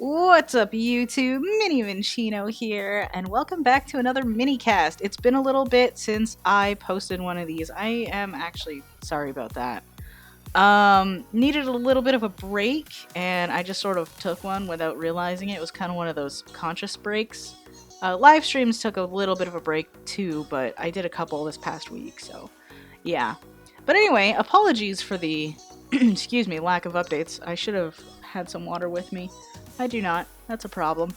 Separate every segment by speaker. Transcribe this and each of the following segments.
Speaker 1: What's up, YouTube? MinnyMinccino here, and welcome back to another Minnycast. It's been a little bit since I posted one of these. I am actually sorry about that. Needed a little bit of a break, and I just sort of took one without realizing it. It was kind of one of those conscious breaks. Live streams took a little bit of a break too, but I did a couple this past week, so yeah. But anyway, apologies for the, excuse me, lack of updates. I should have had some water with me. I do not. That's a problem.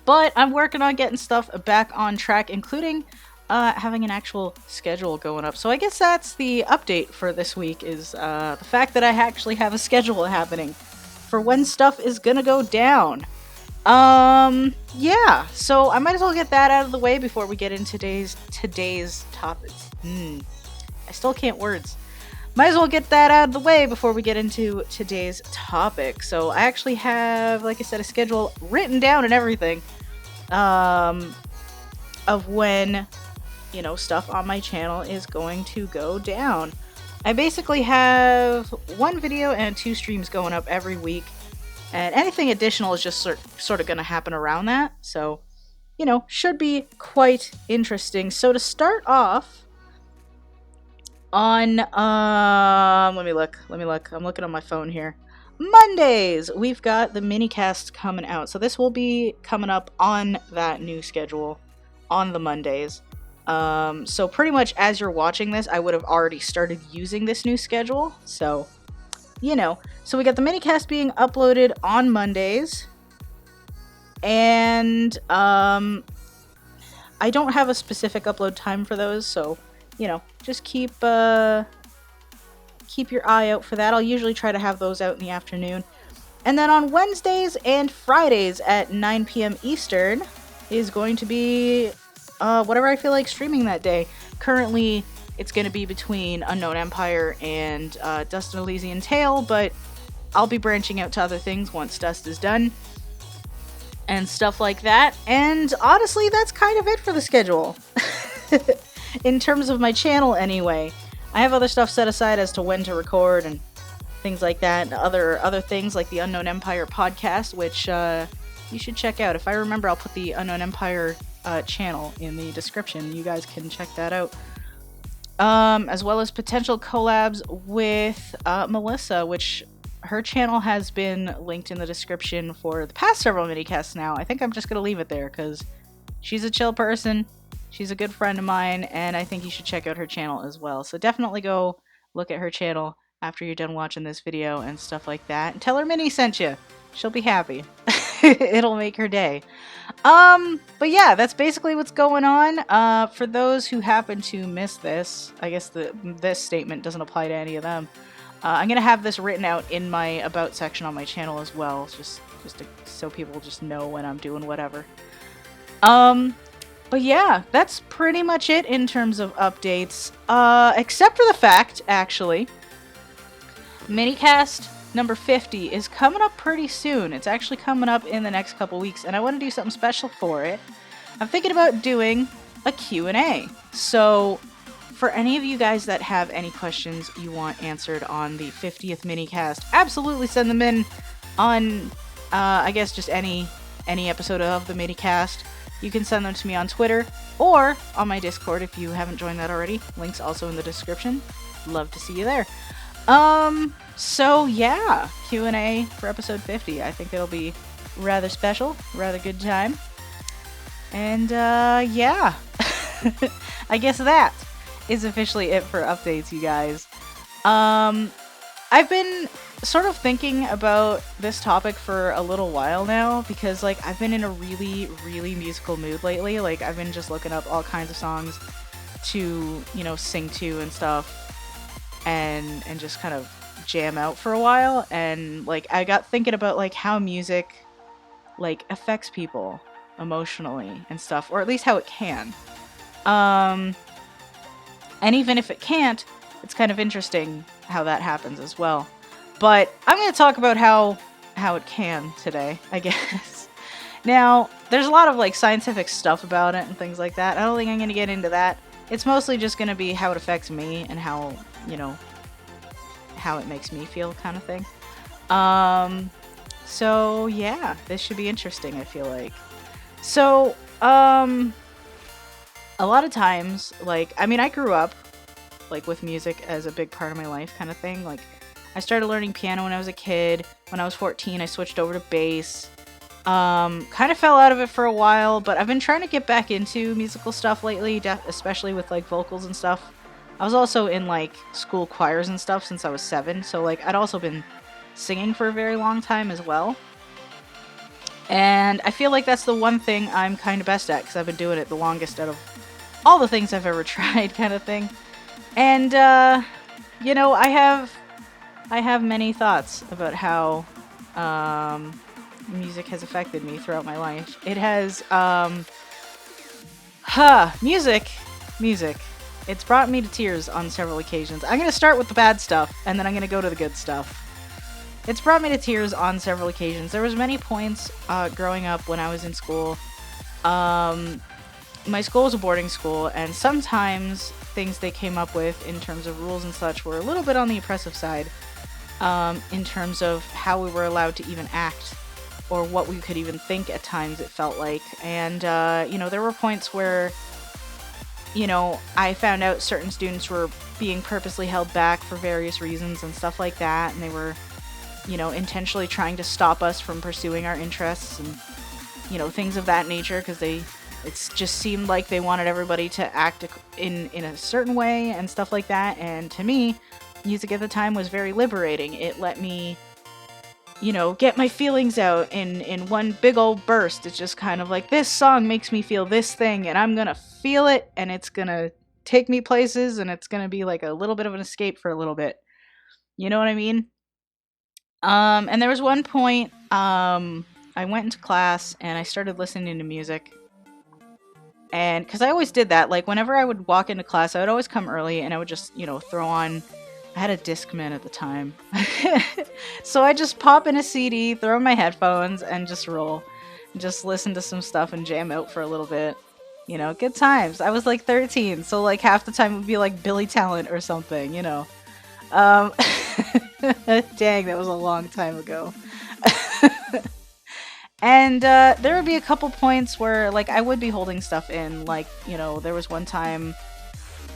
Speaker 1: But I'm working on getting stuff back on track, including having an actual schedule going up. So I guess that's the update for this week, is the fact that I actually have a schedule happening for when stuff is gonna go down. Yeah. So I might as well get that out of the way before we get into today's topics. I still can't words. Might as well get that out of the way before we get into today's topic. So I actually have, like I said, a schedule written down and everything of when, stuff on my channel is going to go down. I basically have one video and 2 streams going up every week, and anything additional is just sort of going to happen around that. So, should be quite interesting. So to start off, on let me look. I'm looking on my phone here. Mondays, we've got the Minnycast coming out. So this will be coming up on that new schedule on the Mondays. So pretty much as you're watching this, I would have already started using this new schedule. So, So we got the Minnycast being uploaded on Mondays. And I don't have a specific upload time for those, so just keep your eye out for that. I'll usually try to have those out in the afternoon. And then on Wednesdays and Fridays at 9 p.m. Eastern is going to be whatever I feel like streaming that day. Currently, it's going to be between Unknown Empire and Dust and Elysian Tale, but I'll be branching out to other things once Dust is done and stuff like that. And honestly, that's kind of it for the schedule. In terms of my channel, anyway. I have other stuff set aside as to when to record and things like that, and other things like the Unknown Empire podcast, which you should check out. If I remember, I'll put the Unknown Empire channel in the description. You guys can check that out. As well as potential collabs with Melissa, which her channel has been linked in the description for the past several minicasts now. I think I'm just going to leave it there because she's a chill person. She's a good friend of mine, and I think you should check out her channel as well. So definitely go look at her channel after you're done watching this video and stuff like that. And tell her Minnie sent you. She'll be happy. It'll make her day. But yeah, that's basically what's going on. For those who happen to miss this, I guess this statement doesn't apply to any of them. I'm going to have this written out in my About section on my channel as well, so people just know when I'm doing whatever. But yeah, that's pretty much it in terms of updates. Except for the fact, actually, Minnycast number 50 is coming up pretty soon. It's actually coming up in the next couple weeks, and I want to do something special for it. I'm thinking about doing a Q&A. So, for any of you guys that have any questions you want answered on the 50th Minnycast, absolutely send them in on, I guess, just any episode of the Minnycast. You can send them to me on Twitter or on my Discord if you haven't joined that already. Link's also in the description. Love to see you there. So yeah, Q&A for episode 50. I think it'll be rather special, rather good time. And yeah, I guess that is officially it for updates, you guys. I've been sort of thinking about this topic for a little while now because I've been in a really, really musical mood lately. I've been just looking up all kinds of songs to, sing to and stuff and just kind of jam out for a while. And I got thinking about how music affects people emotionally and stuff, or at least how it can. And even if it can't, it's kind of interesting how that happens as well. But I'm going to talk about how it can today, I guess. Now, there's a lot of scientific stuff about it and things like that. I don't think I'm going to get into that. It's mostly just going to be how it affects me and how, how it makes me feel kind of thing. So yeah, this should be interesting, I feel like. So, a lot of times, like, I mean, I grew up, like, with music as a big part of my life kind of thing. Like, I started learning piano when I was a kid. When I was 14, I switched over to bass. Kind of fell out of it for a while, but I've been trying to get back into musical stuff lately, especially with, like, vocals and stuff. I was also in, like, school choirs and stuff since I was 7, so, like, I'd also been singing for a very long time as well. And I feel like that's the one thing I'm kind of best at, because I've been doing it the longest out of all the things I've ever tried, kind of thing. And, you know, I have many thoughts about how, music has affected me throughout my life. It has, music. It's brought me to tears on several occasions. I'm gonna start with the bad stuff, and then I'm gonna go to the good stuff. It's brought me to tears on several occasions. There was many points, growing up when I was in school. My school was a boarding school, and sometimes things they came up with in terms of rules and such were a little bit on the oppressive side, in terms of how we were allowed to even act, or what we could even think at times, it felt like. And, you know, there were points where, you know, I found out certain students were being purposely held back for various reasons and stuff like that, and they were, you know, intentionally trying to stop us from pursuing our interests and, you know, things of that nature, because it just seemed like they wanted everybody to act in a certain way and stuff like that. And to me, music at the time was very liberating. It let me, you know, get my feelings out in one big old burst. It's just kind of like, this song makes me feel this thing, and I'm gonna feel it, and it's gonna take me places, and it's gonna be like a little bit of an escape for a little bit. You know what I mean? And there was one point, I went into class and I started listening to music. And because I always did that, like whenever I would walk into class, I would always come early and I would just, you know, throw on. I had a Discman at the time. So I just pop in a CD, throw in my headphones, and just roll. Just listen to some stuff and jam out for a little bit. You know, good times. I was like 13, so like half the time it would be like Billy Talent or something, you know. Um, dang, that was a long time ago. And there would be a couple points where, like, I would be holding stuff in. Like, you know, there was one time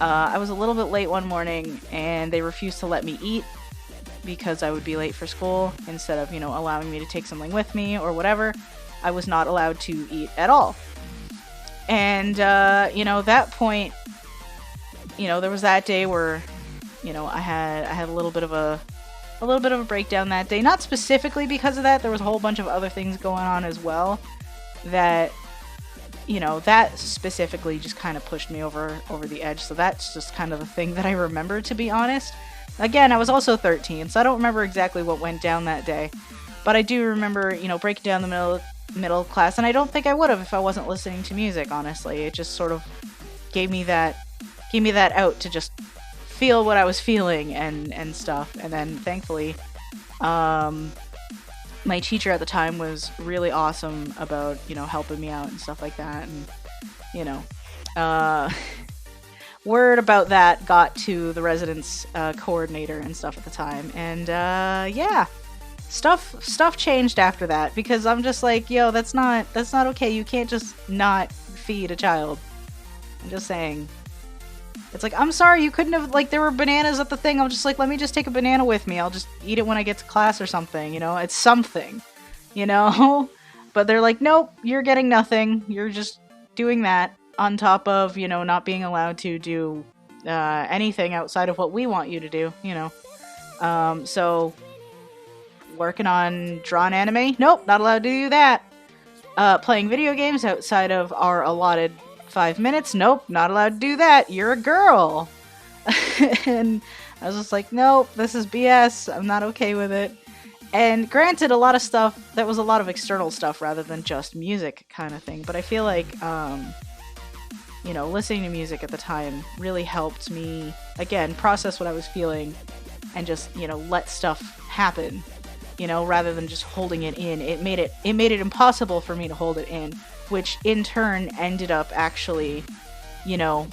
Speaker 1: I was a little bit late one morning, and they refused to let me eat because I would be late for school. Instead of, you know, allowing me to take something with me or whatever, I was not allowed to eat at all. And, you know, that point, you know, there was that day where, you know, I had a little bit of a breakdown that day. Not specifically because of that. There was a whole bunch of other things going on as well that, you know, that specifically just kind of pushed me over the edge. So that's just kind of the thing that I remember, to be honest. Again, I was also 13, so I don't remember exactly what went down that day. But I do remember, you know, breaking down the middle class, and I don't think I would have if I wasn't listening to music, honestly. It just sort of gave me that out to just feel what I was feeling and stuff. And then thankfully, my teacher at the time was really awesome about, you know, helping me out and stuff like that. And, you know, word about that got to the residence coordinator and stuff at the time. And yeah, stuff changed after that, because I'm just like, yo, that's not okay. You can't just not feed a child. I'm just saying. It's like, I'm sorry, you couldn't have, like, there were bananas at the thing. I'm just like, let me just take a banana with me. I'll just eat it when I get to class or something, you know? It's something, you know? But they're like, nope, you're getting nothing. You're just doing that on top of, you know, not being allowed to do anything outside of what we want you to do, you know? So, working on drawing anime? Nope, not allowed to do that. Playing video games outside of our allotted 5 minutes? Nope, not allowed to do that. You're a girl. And I was just like, nope, this is BS. I'm not okay with it. And granted, a lot of stuff, that was a lot of external stuff rather than just music kind of thing. But I feel like, you know, listening to music at the time really helped me, again, process what I was feeling and just, you know, let stuff happen, you know, rather than just holding it in. It made it impossible for me to hold it in, which in turn ended up actually, you know,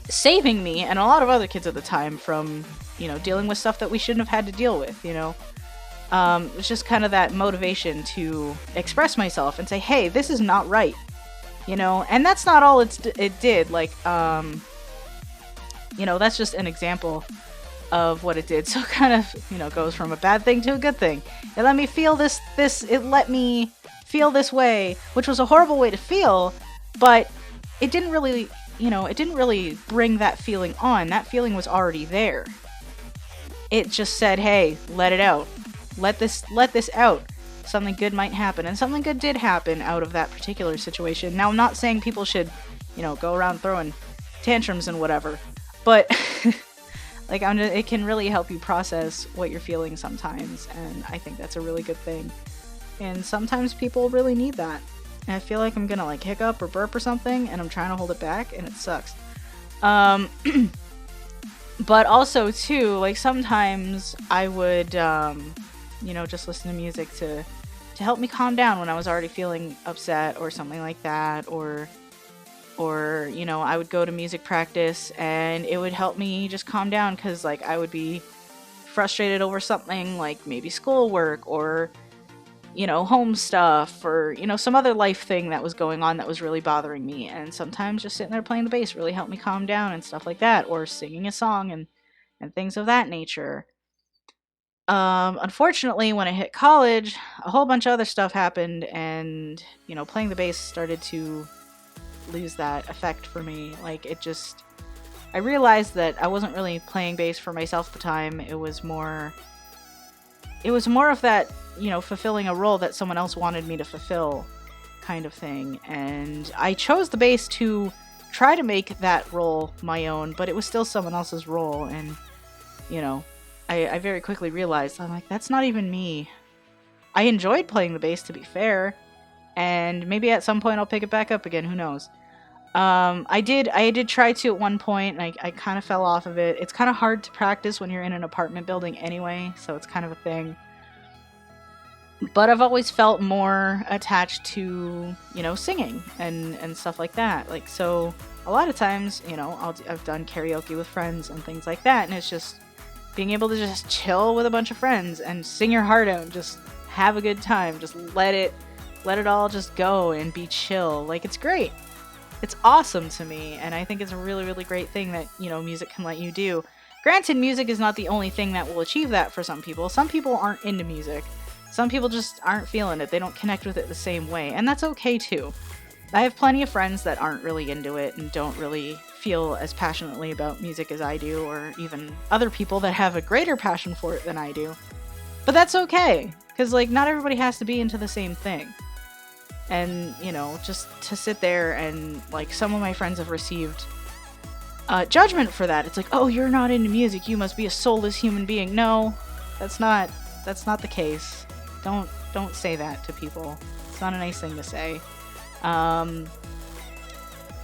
Speaker 1: saving me and a lot of other kids at the time from, you know, dealing with stuff that we shouldn't have had to deal with, you know. It's just kind of that motivation to express myself and say, hey, this is not right, you know? And that's not all it did. Like, you know, that's just an example of what it did. So it kind of, you know, goes from a bad thing to a good thing. It let me feel it let me feel this way, which was a horrible way to feel, but it didn't really, you know, it didn't really bring that feeling on. That feeling was already there. It just said, hey, let it out. Let this out. Something good might happen. And something good did happen out of that particular situation. Now, I'm not saying people should, you know, go around throwing tantrums and whatever, but like, it can really help you process what you're feeling sometimes, and I think that's a really good thing. And sometimes people really need that. And I feel like I'm gonna like hiccup or burp or something, and I'm trying to hold it back, and it sucks. But also too, like sometimes I would, you know, just listen to music to help me calm down when I was already feeling upset or something like that, or you know, I would go to music practice and it would help me just calm down, because like I would be frustrated over something like maybe schoolwork or, you know, home stuff, or, you know, some other life thing that was going on that was really bothering me, and sometimes just sitting there playing the bass really helped me calm down and stuff like that, or singing a song and things of that nature. Unfortunately, when I hit college, a whole bunch of other stuff happened, and, you know, playing the bass started to lose that effect for me. Like, I realized that I wasn't really playing bass for myself at the time. It was more of that, you know, fulfilling a role that someone else wanted me to fulfill kind of thing. And I chose the bass to try to make that role my own, but it was still someone else's role. And, you know, I very quickly realized, I'm like, that's not even me. I enjoyed playing the bass, to be fair, and maybe at some point I'll pick it back up again, who knows. I did try to at one point, and I kind of fell off of it. It's kind of hard to practice when you're in an apartment building anyway, so it's kind of a thing. But I've always felt more attached to, you know, singing and stuff like that. Like, so a lot of times, you know, I've done karaoke with friends and things like that, and it's just being able to just chill with a bunch of friends and sing your heart out and just have a good time. Just let it all just go and be chill. Like, it's great. It's awesome to me, and I think it's a really, really great thing that, you know, music can let you do. Granted, music is not the only thing that will achieve that for some people. Some people aren't into music. Some people just aren't feeling it. They don't connect with it the same way, and that's okay too. I have plenty of friends that aren't really into it and don't really feel as passionately about music as I do, or even other people that have a greater passion for it than I do. But that's okay, because, like, not everybody has to be into the same thing. And, you know, just to sit there and, like, some of my friends have received judgment for that. It's like, oh, you're not into music, you must be a soulless human being. No, that's not the case. Don't say that to people. It's not a nice thing to say.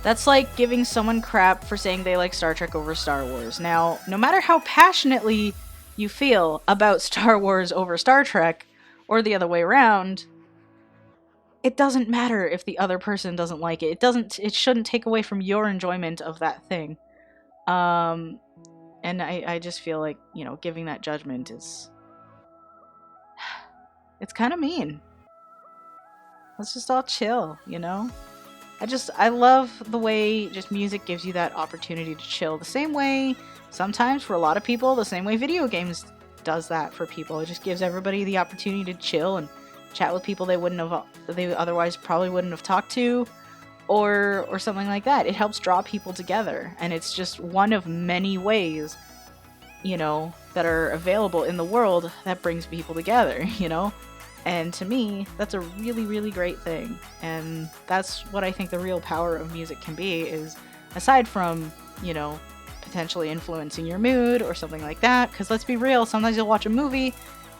Speaker 1: That's like giving someone crap for saying they like Star Trek over Star Wars. Now, no matter how passionately you feel about Star Wars over Star Trek, or the other way around, it doesn't matter if the other person doesn't like it. It shouldn't take away from your enjoyment of that thing. And I just feel like, you know, giving that judgment is... it's kind of mean. Let's just all chill, you know? I love the way just music gives you that opportunity to chill. The same way, sometimes for a lot of people, the same way video games does that for people. It just gives everybody the opportunity to chill and chat with people they otherwise probably wouldn't have talked to, or something like that. It helps draw people together, and it's just one of many ways, you know, that are available in the world that brings people together, you know? And to me, that's a really, really great thing. And that's what I think the real power of music can be, is aside from, you know, potentially influencing your mood or something like that. Because let's be real, sometimes you'll watch a movie,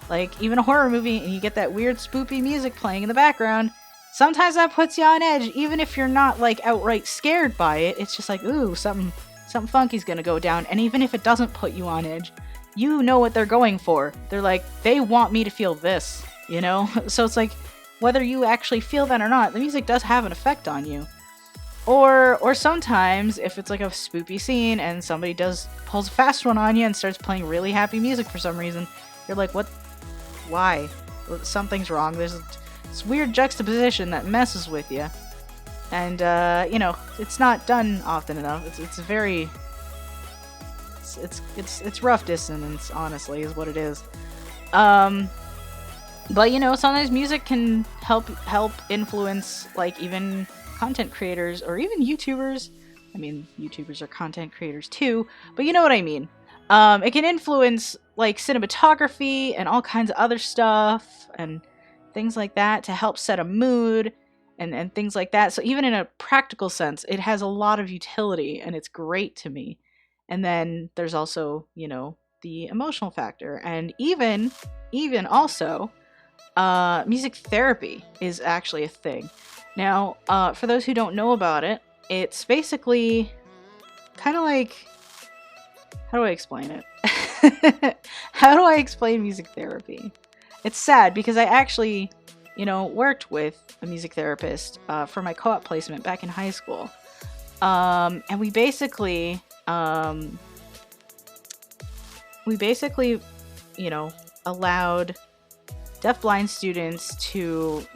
Speaker 1: like even a horror movie, and you get that weird spoopy music playing in the background. Sometimes that puts you on edge, even if you're not like outright scared by it. It's just like, ooh, something funky's gonna go down. And even if it doesn't put you on edge, you know what they're going for. They're like, they want me to feel this. You know? So it's like, whether you actually feel that or not, the music does have an effect on you. Or sometimes, if it's like a spoopy scene and somebody pulls a fast one on you and starts playing really happy music for some reason, you're like, what why? Something's wrong. There's this weird juxtaposition that messes with you. And, it's not done often enough. It's very... It's rough dissonance, honestly, is what it is. But, sometimes music can help influence, like, even content creators or even YouTubers. I mean, YouTubers are content creators too, but you know what I mean. It can influence, like, cinematography and all kinds of other stuff and things like that to help set a mood and things like that. So even in a practical sense, it has a lot of utility and it's great to me. And then there's also, the emotional factor. And even also, music therapy is actually a thing. Now, for those who don't know about it, it's basically kind of like... How do I explain it? How do I explain music therapy? It's sad because I actually, worked with a music therapist for my co-op placement back in high school. And we basically, allowed deafblind students to,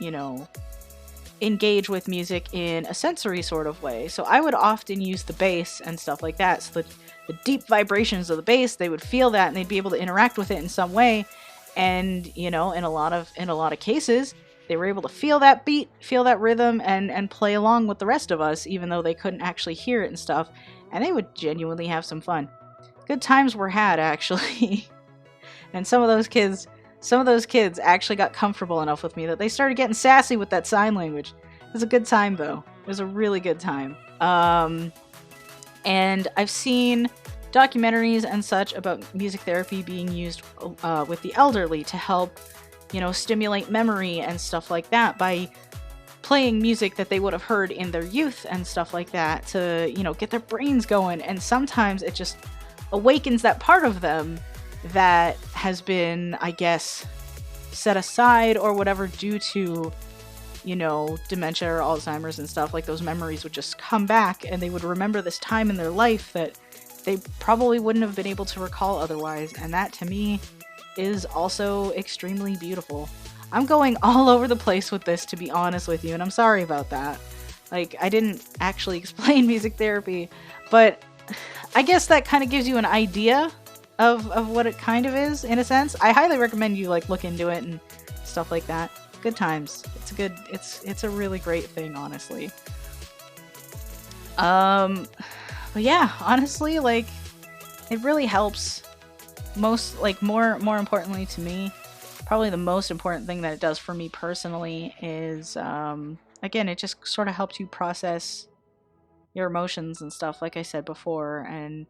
Speaker 1: engage with music in a sensory sort of way. So I would often use the bass and stuff like that. So the deep vibrations of the bass, they would feel that and they'd be able to interact with it in some way. And, in a lot of cases, they were able to feel that beat, feel that rhythm, and play along with the rest of us, even though they couldn't actually hear it and stuff. And they would genuinely have some fun. Good times were had, actually. And some of those kids actually got comfortable enough with me that they started getting sassy with that sign language. It was a good time, though. It was a really good time. And I've seen documentaries and such about music therapy being used with the elderly to help, stimulate memory and stuff like that by playing music that they would have heard in their youth and stuff like that to, get their brains going. And sometimes it just awakens that part of them that has been, I guess, set aside or whatever due to, dementia or Alzheimer's and stuff. Like, those memories would just come back and they would remember this time in their life that they probably wouldn't have been able to recall otherwise. And that, to me, is also extremely beautiful. I'm going all over the place with this, to be honest with you, and I'm sorry about that. Like, I didn't actually explain music therapy, but I guess that kind of gives you an idea of what it kind of is, in a sense. I highly recommend you, like, look into it and stuff like that. Good times. It's a really great thing, honestly. But yeah, honestly, like, it really helps. More importantly to me, probably the most important thing that it does for me personally is, again, it just sort of helps you process your emotions and stuff, like I said before. And,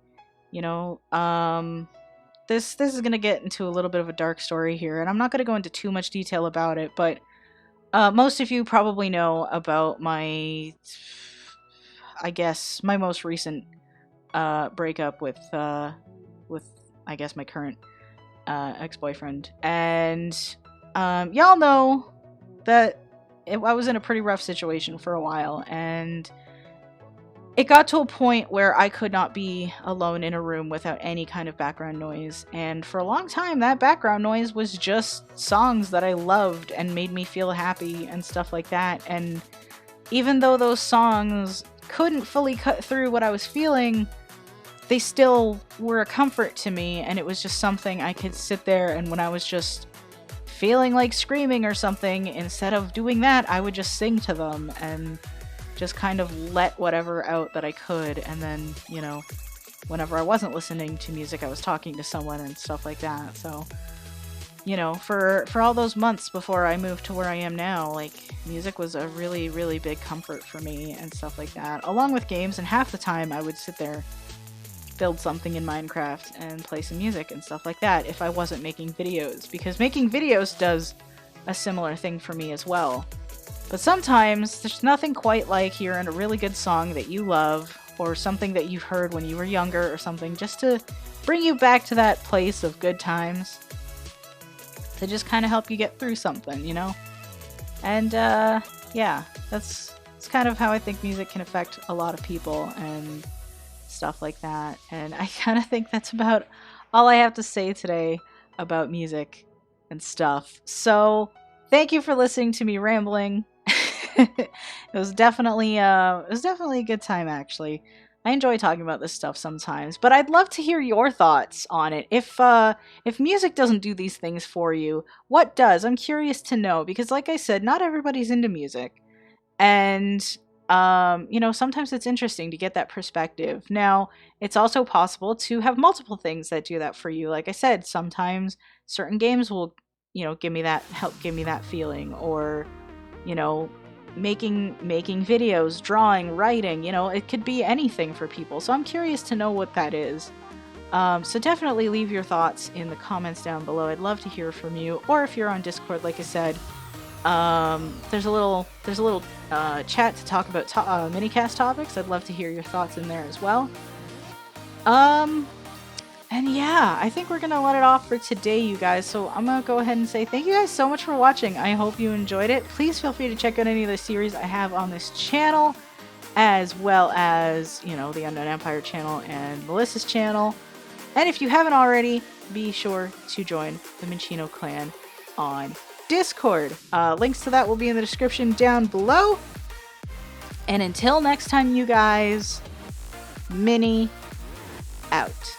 Speaker 1: this is going to get into a little bit of a dark story here, and I'm not going to go into too much detail about it, but most of you probably know about my most recent breakup with I guess my current ex-boyfriend. And y'all know that I was in a pretty rough situation for a while, and it got to a point where I could not be alone in a room without any kind of background noise. And for a long time, that background noise was just songs that I loved and made me feel happy and stuff like that. And even though those songs couldn't fully cut through what I was feeling, they still were a comfort to me. And it was just something I could sit there, and when I was just feeling like screaming or something, instead of doing that, I would just sing to them and just kind of let whatever out that I could. And then, whenever I wasn't listening to music, I was talking to someone and stuff like that. So, for all those months before I moved to where I am now, like, music was a really, really big comfort for me and stuff like that, along with games. And half the time I would sit there, build something in Minecraft and play some music and stuff like that if I wasn't making videos, because making videos does a similar thing for me as well. But sometimes there's nothing quite like hearing a really good song that you love, or something that you've heard when you were younger or something, just to bring you back to that place of good times, to just kind of help you get through something, And yeah, that's kind of how I think music can affect a lot of people and stuff like that. And I kind of think that's about all I have to say today about music and stuff. So thank you for listening to me rambling. It was definitely a good time, actually. I enjoy talking about this stuff sometimes, but I'd love to hear your thoughts on it. If music doesn't do these things for you, what does? I'm curious to know, because like I said, not everybody's into music. And sometimes it's interesting to get that perspective. Now, it's also possible to have multiple things that do that for you. Like I said, sometimes certain games will, help give me that feeling, or, you know, making videos, drawing, writing, it could be anything for people. So I'm curious to know what that is. So definitely leave your thoughts in the comments down below. I'd love to hear from you. Or if you're on Discord, like I said, there's a little chat to talk about Minnycast topics. I'd love to hear your thoughts in there as well. And yeah, I think we're gonna let it off for today, you guys. So I'm gonna go ahead and say thank you guys so much for watching. I hope you enjoyed it. Please feel free to check out any of the series I have on this channel, as well as, the Unknown Empire channel and Melissa's channel. And if you haven't already, be sure to join the MinnyMinccino clan on Discord. Links to that will be in the description down below. And until next time, you guys, Minny out.